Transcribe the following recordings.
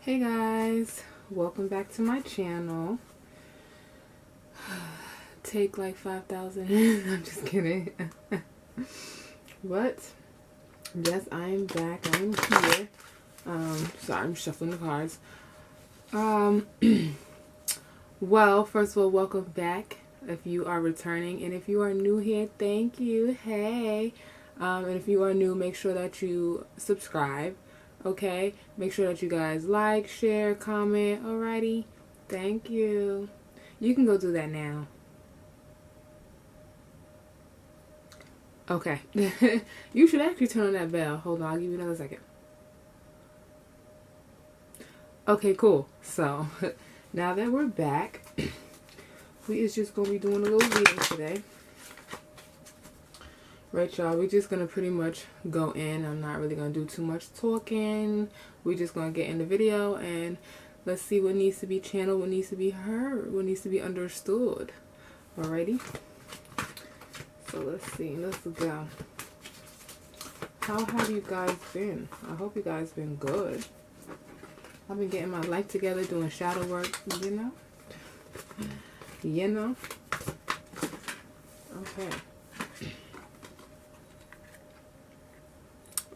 Hey guys, welcome back to my channel. Take like 5,000. I'm just kidding. But yes, I am back. I am here. Sorry, I'm shuffling the cards. Well, first of all, welcome back if you are returning, and if you are new here, thank you. Hey. And if you are new, make sure that you subscribe. Okay, make sure that you guys like, share, comment. Alrighty, thank you. You can go do that now. Okay. You should actually turn on that bell. Hold on, I'll give you another second. Okay, cool. So now that we're back, we is just gonna be doing a little reading today. Right, y'all, we're just going to pretty much go in. I'm not really going to do too much talking. We're just going to get in the video and let's see what needs to be channeled, what needs to be heard, what needs to be understood. Alrighty? So let's see. Let's go. How have you guys been? I hope you guys been good. I've been getting my life together, doing shadow work, you know? You know? Okay.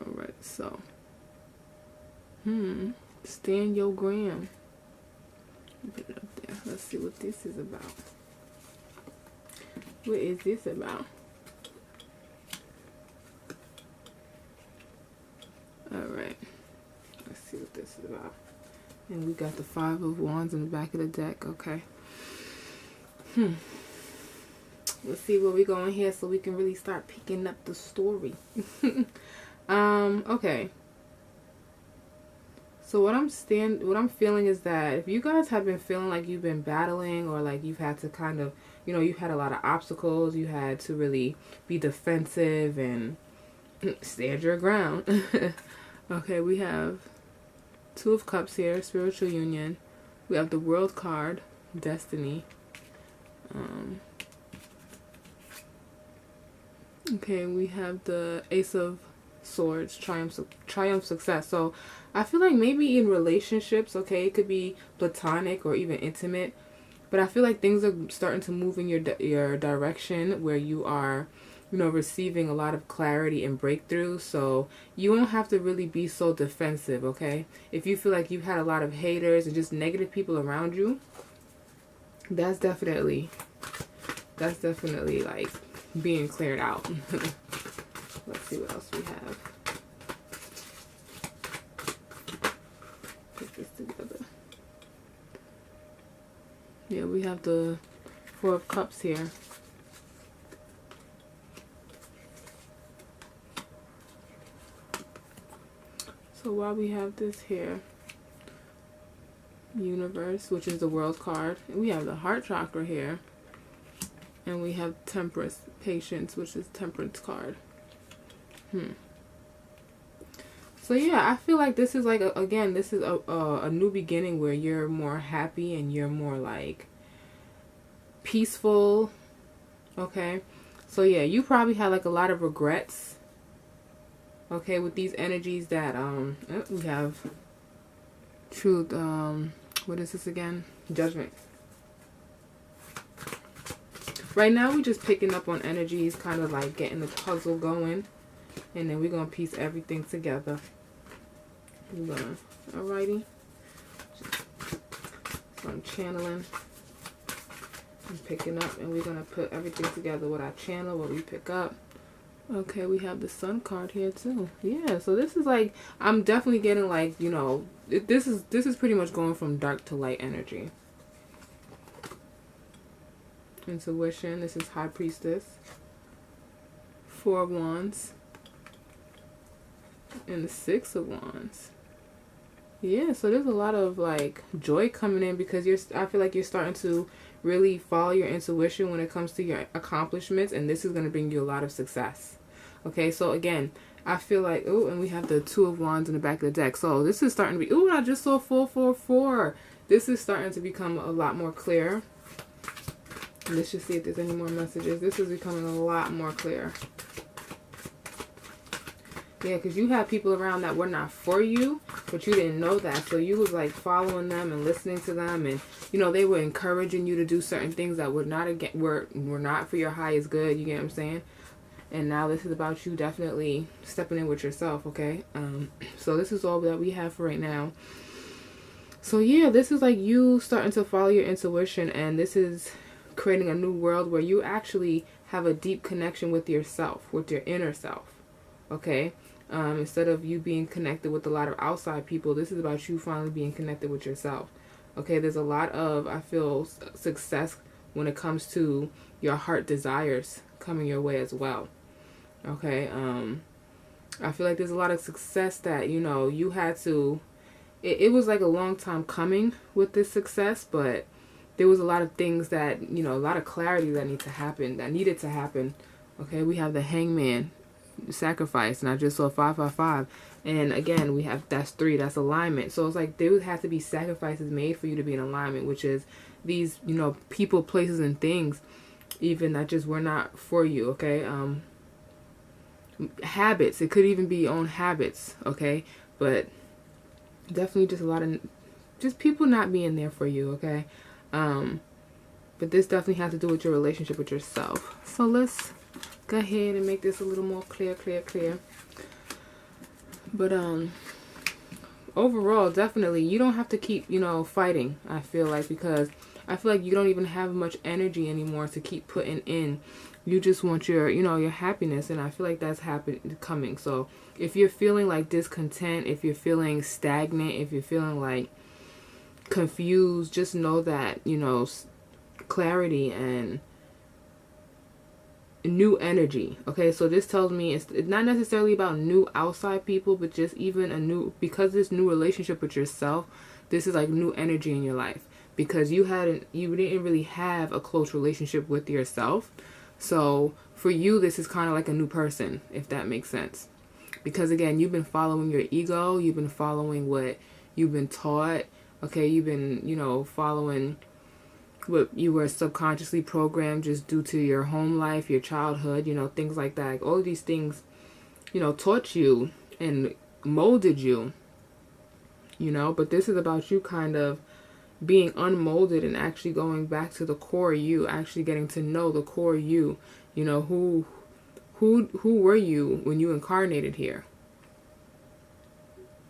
Alright, so stand your gram. Put it up there. Let's see what this is about. What is this about? Alright. Let's see what this is about. And we got the 5 of Wands in the back of the deck. Okay. Let's see where we going here so we can really start picking up the story. Okay. So what I'm feeling is that if you guys have been feeling like you've been battling, or like you've had to kind of, you know, you've had a lot of obstacles, you had to really be defensive and stand your ground. Okay, we have 2 of Cups here, spiritual union. We have the World card, destiny. Okay, we have the Ace of Swords, triumph, success. So I feel like maybe in relationships, okay, it could be platonic or even intimate, but I feel like things are starting to move in your direction where you are, you know, receiving a lot of clarity and breakthrough. So you won't have to really be so defensive, okay? If you feel like you've had a lot of haters and just negative people around you, that's definitely like being cleared out. Let's see what else we have. Put this together. Yeah, we have the 4 of Cups here. So while we have this here, Universe, which is the World card, and we have the Heart chakra here, and we have Temperance, Patience, which is Temperance card. So yeah, I feel like this is like this is a new beginning where you're more happy and you're more like peaceful. Okay, so yeah, you probably had like a lot of regrets. Okay, with these energies that we have Truth. What is this again? Judgment. Right now we're just picking up on energies, kind of like getting the puzzle going. And then we're going to piece everything together. Alrighty. So I'm channeling and picking up. And we're going to put everything together with our channel, what we pick up. Okay, we have the Sun card here too. Yeah, so this is like, I'm definitely getting like, you know, this is pretty much going from dark to light energy. Intuition, this is High Priestess. 4 of Wands. And the 6 of Wands. Yeah, so there's a lot of like joy coming in because I feel like you're starting to really follow your intuition when it comes to your accomplishments, and this is going to bring you a lot of success. Okay, so again, I feel like, oh, and we have the 2 of Wands in the back of the deck. So this is starting to be, oh, I just saw 444. This is starting to become a lot more clear. Let's just see if there's any more messages. This is becoming a lot more clear. Yeah, because you had people around that were not for you, but you didn't know that. So you was like following them and listening to them, and you know they were encouraging you to do certain things that would not were not for your highest good. You get what I'm saying? And now this is about you definitely stepping in with yourself. Okay. So this is all that we have for right now. So yeah, this is like you starting to follow your intuition, and this is creating a new world where you actually have a deep connection with yourself, with your inner self. Okay. Instead of you being connected with a lot of outside people, this is about you finally being connected with yourself. Okay, there's a lot of, I feel, success when it comes to your heart desires coming your way as well. Okay, I feel like there's a lot of success that, you know, you had to, it was like a long time coming with this success, but there was a lot of things that, you know, a lot of clarity that needed to happen. Okay, we have the hangman. Sacrifice, and I just saw 555, and again we have that's 3, that's alignment. So it's like there would have to be sacrifices made for you to be in alignment, which is these, you know, people, places, and things even that just were not for you. Okay, habits, it could even be your own habits. Okay, but definitely just a lot of just people not being there for you. Okay, but this definitely has to do with your relationship with yourself. So let's go ahead and make this a little more clear. But overall, definitely you don't have to keep, you know, fighting, I feel like, because I feel like you don't even have much energy anymore to keep putting in. You just want your, you know, your happiness, and I feel like that's coming. So if you're feeling like discontent, if you're feeling stagnant, if you're feeling like confused, just know that, you know, clarity and new energy. Okay, so this tells me it's not necessarily about new outside people, but just even a new, because this new relationship with yourself, this is like new energy in your life, because you didn't really have a close relationship with yourself. So for you, this is kind of like a new person, if that makes sense, because again, you've been following your ego, you've been following what you've been taught. Okay, you've been, you know, following what you were subconsciously programmed just due to your home life, your childhood, you know, things like that. Like all of these things, you know, taught you and molded you, you know, but this is about you kind of being unmolded and actually going back to the core you, actually getting to know the core you, you know, who were you when you incarnated here,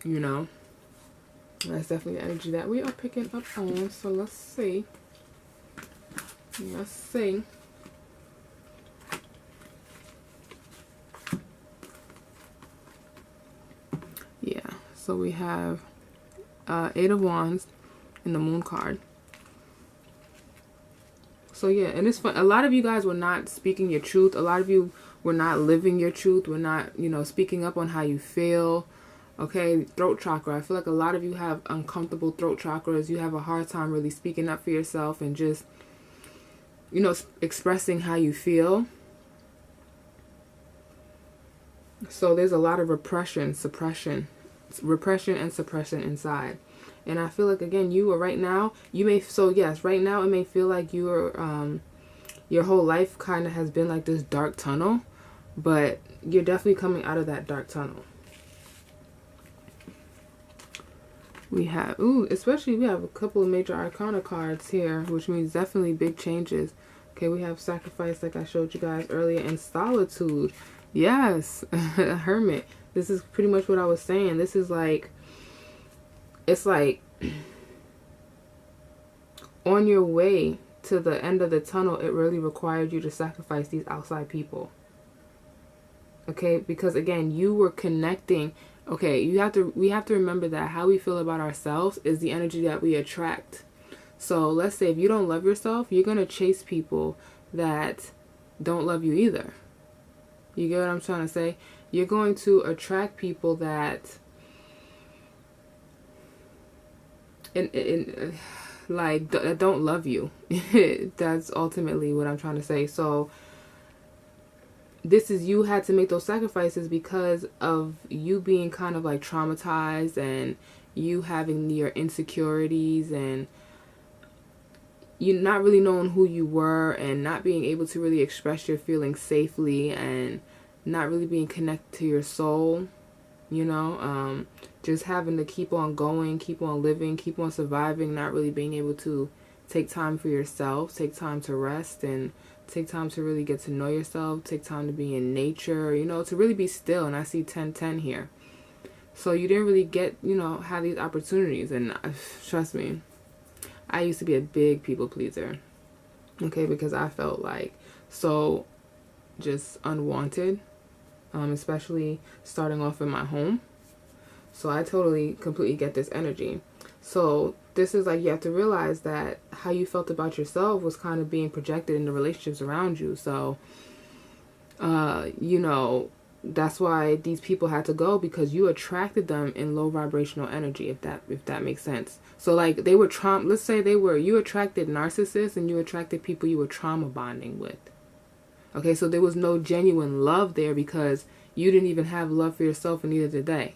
you know. That's definitely the energy that we are picking up on. So let's see. Let's see. Yeah, so we have 8 of Wands in the Moon card. So yeah, and it's fun. A lot of you guys were not speaking your truth. A lot of you were not living your truth. Were not, you know, speaking up on how you feel. Okay, throat chakra. I feel like a lot of you have uncomfortable throat chakras. You have a hard time really speaking up for yourself and just, you know, expressing how you feel. So there's a lot of repression and suppression inside. And I feel like, again, you are right now, you may, so yes, right now it may feel like you are, your whole life kind of has been like this dark tunnel, but you're definitely coming out of that dark tunnel. We have, especially we have a couple of major arcana cards here, which means definitely big changes. Okay, we have sacrifice, like I showed you guys earlier, and solitude. Yes, hermit. This is pretty much what I was saying. This is like, it's like on your way to the end of the tunnel, it really required you to sacrifice these outside people. Okay, because again, you were connecting. Okay, we have to remember that how we feel about ourselves is the energy that we attract. So let's say if you don't love yourself, you're going to chase people that don't love you either. You get what I'm trying to say? You're going to attract people that that don't love you. That's ultimately what I'm trying to say. So this is, you had to make those sacrifices because of you being kind of like traumatized and you having your insecurities and you not really knowing who you were and not being able to really express your feelings safely and not really being connected to your soul. you know, just having to keep on going, keep on living, keep on surviving, not really being able to take time for yourself, take time to rest, and take time to really get to know yourself, take time to be in nature, you know, to really be still. And I see 10-10 here. So you didn't really get, you know, have these opportunities. And trust me, I used to be a big people pleaser. Okay, because I felt like so just unwanted, especially starting off in my home. So I totally, completely get this energy. So this is like, you have to realize that how you felt about yourself was kind of being projected in the relationships around you. So, you know, that's why these people had to go, because you attracted them in low vibrational energy, if that makes sense. So like they were let's say you attracted narcissists and you attracted people you were trauma bonding with. Okay, so there was no genuine love there because you didn't even have love for yourself, and neither did they.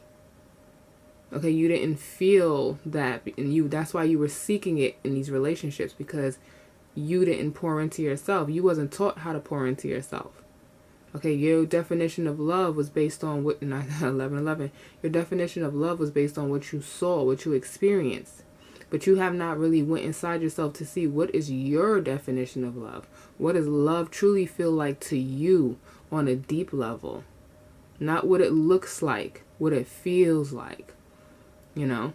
Okay, you didn't feel that, and that's why you were seeking it in these relationships, because you didn't pour into yourself. You wasn't taught how to pour into yourself. Okay, your definition of love was based on what, 11:11. Your definition of love was based on what you saw, what you experienced. But you have not really went inside yourself to see what is your definition of love. What does love truly feel like to you on a deep level? Not what it looks like, what it feels like, you know?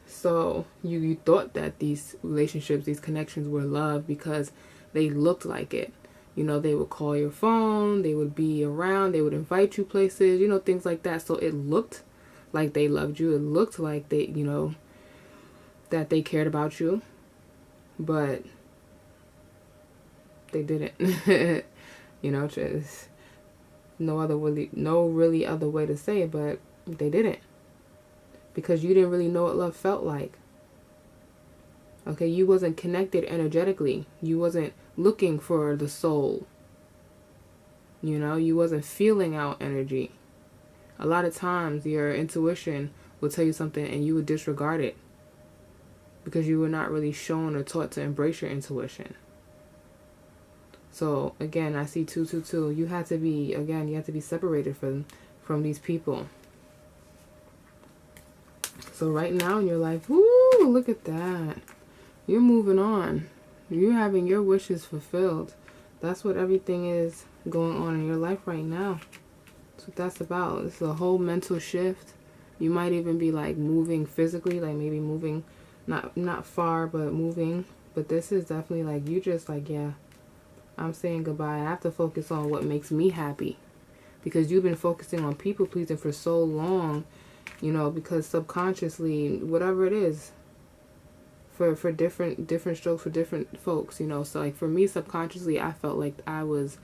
So you thought that these relationships, these connections were love because they looked like it. You know, they would call your phone, they would be around, they would invite you places, you know, things like that. So it looked like they loved you. It looked like they, you know, that they cared about you, but they didn't. You know, just no really other way to say it, but they didn't, because you didn't really know what love felt like. Okay, you wasn't connected energetically. You wasn't looking for the soul. You know, you wasn't feeling out energy. A lot of times your intuition will tell you something and you would disregard it because you were not really shown or taught to embrace your intuition. So again, I see 222. You have to be separated from these people. So right now in your life, woo, look at that. You're moving on. You're having your wishes fulfilled. That's what everything is going on in your life right now. That's what that's about. It's a whole mental shift. You might even be like moving physically, like maybe moving not far, but moving. But this is definitely like you just like, yeah, I'm saying goodbye. I have to focus on what makes me happy, because you've been focusing on people pleasing for so long, you know, because subconsciously, whatever it is, for different strokes for different folks, you know. So like for me, subconsciously, I felt like I was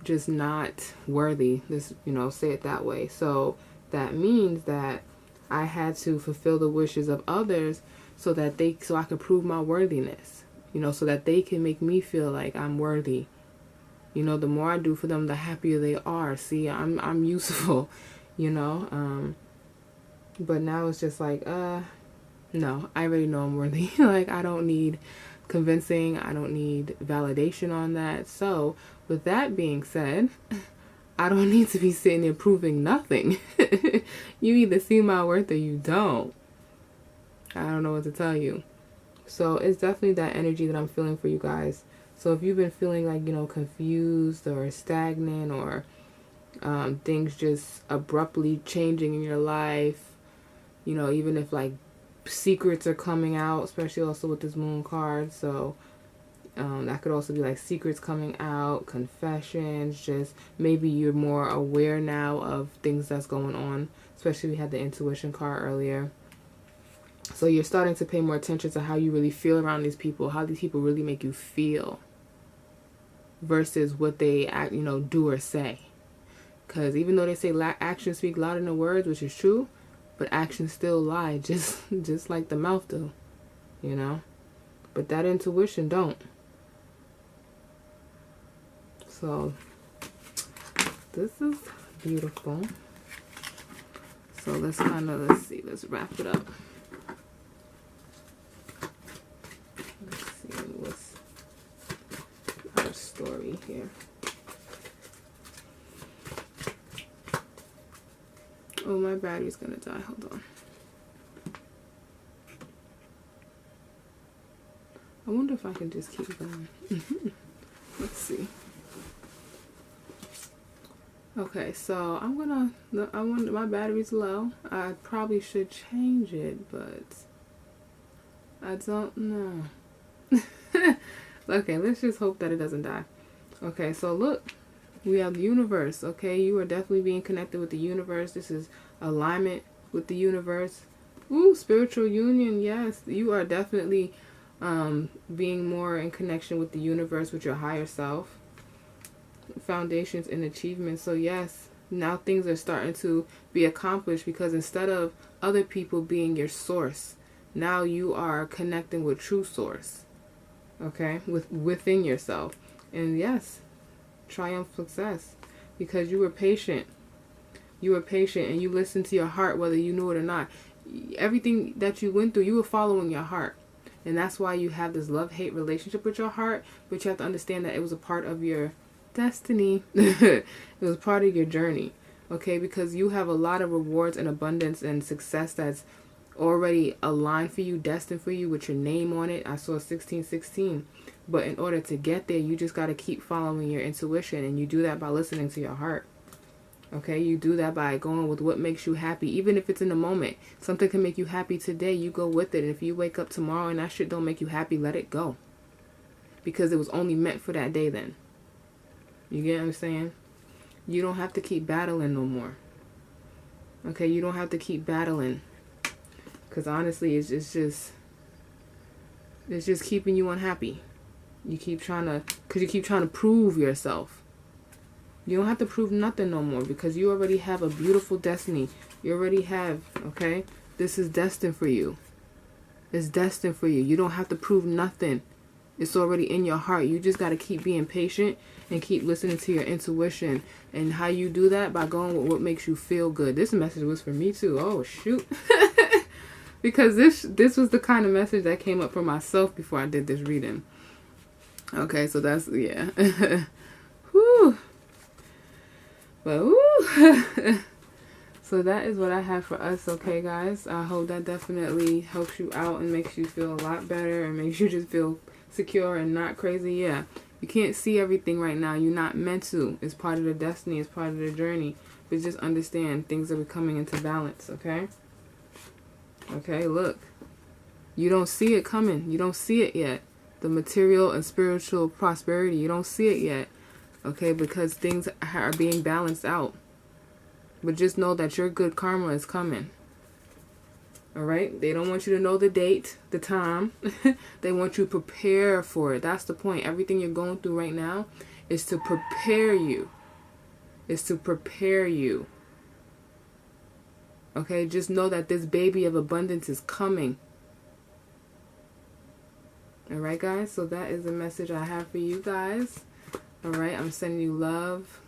just not worthy. This, you know, say it that way. So that means that I had to fulfill the wishes of others so I could prove my worthiness, you know, so that they can make me feel like I'm worthy. You know, the more I do for them, the happier they are. See, I'm useful, you know. But now it's just like, no, I already know I'm worthy. Like, I don't need convincing. I don't need validation on that. So with that being said, I don't need to be sitting there proving nothing. You either see my worth or you don't. I don't know what to tell you. So it's definitely that energy that I'm feeling for you guys. So if you've been feeling like, you know, confused or stagnant, or things just abruptly changing in your life, you know, even if like secrets are coming out, especially also with this moon card. So that could also be like secrets coming out, confessions, just maybe you're more aware now of things that's going on, especially we had the intuition card earlier. So you're starting to pay more attention to how you really feel around these people, how these people really make you feel, versus what they you know, do or say. Because even though they say actions speak louder than words, which is true, but actions still lie, just like the mouth do, you know. But that intuition don't. So this is beautiful. So let's let's wrap it up. Let's see what's our story here. Oh, my battery's gonna die. Hold on. I wonder if I can just keep going. Let's see. Okay, so my battery's low. I probably should change it, but I don't know. Okay, let's just hope that it doesn't die. Okay, so look, we have the universe. Okay, you are definitely being connected with the universe. This is alignment with the universe. Ooh, spiritual union. Yes, you are definitely being more in connection with the universe, with your higher self. Foundations and achievements. So yes, now things are starting to be accomplished, because instead of other people being your source, now you are connecting with true source. Okay, within yourself. And yes, triumph success, because you were patient. You were patient and you listened to your heart, whether you knew it or not. Everything that you went through, you were following your heart. And that's why you have this love-hate relationship with your heart. But you have to understand that it was a part of your destiny. It was part of your journey. Okay, because you have a lot of rewards and abundance and success that's already aligned for you, destined for you, with your name on it. I saw 1616. But in order to get there, you just got to keep following your intuition, and you do that by listening to your heart. Okay, you do that by going with what makes you happy, even if it's in the moment. Something can make you happy today, you go with it. And if you wake up tomorrow and that shit don't make you happy, let it go, because it was only meant for that day then. You get what I'm saying? You don't have to keep battling no more. Okay, you don't have to keep battling, because honestly, it's just keeping you unhappy. You keep trying to prove yourself. You don't have to prove nothing no more, because you already have a beautiful destiny. You already have, okay? This is destined for you. It's destined for you. You don't have to prove nothing. It's already in your heart. You just got to keep being patient and keep listening to your intuition. And how you do that? By going with what makes you feel good. This message was for me too. Oh, shoot. Because this was the kind of message that came up for myself before I did this reading. Okay, so that's, yeah. Whew. But woo. So that is what I have for us, okay, guys? I hope that definitely helps you out and makes you feel a lot better and makes you just feel secure and not crazy. Yeah, you can't see everything right now. You're not meant to. It's part of the destiny. It's part of the journey. But just understand things are coming into balance, okay? Okay, look. You don't see it coming. You don't see it yet. The material and spiritual prosperity, you don't see it yet. Okay, because things are being balanced out. But just know that your good karma is coming. Alright? They don't want you to know the date, the time. They want you to prepare for it. That's the point. Everything you're going through right now is to prepare you. It's to prepare you. Okay? Just know that this baby of abundance is coming. Alright, guys? So that is the message I have for you guys. Alright, I'm sending you love,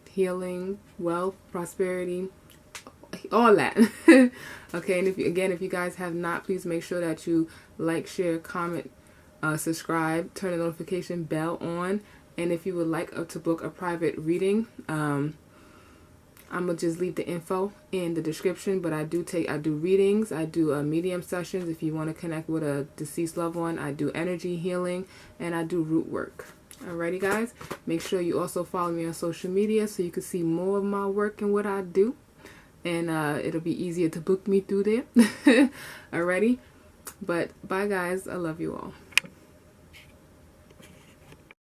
healing, wealth, prosperity, all that. Okay, and if you guys have not, please make sure that you like, share, comment, subscribe, turn the notification bell on. And if you would like to book a private reading, I'm gonna just leave the info in the description. But I do readings. I do medium sessions. If you want to connect with a deceased loved one, I do energy healing, and I do root work. Alrighty, guys. Make sure you also follow me on social media so you can see more of my work and what I do. And it'll be easier to book me through there. Alrighty. But bye, guys. I love you all.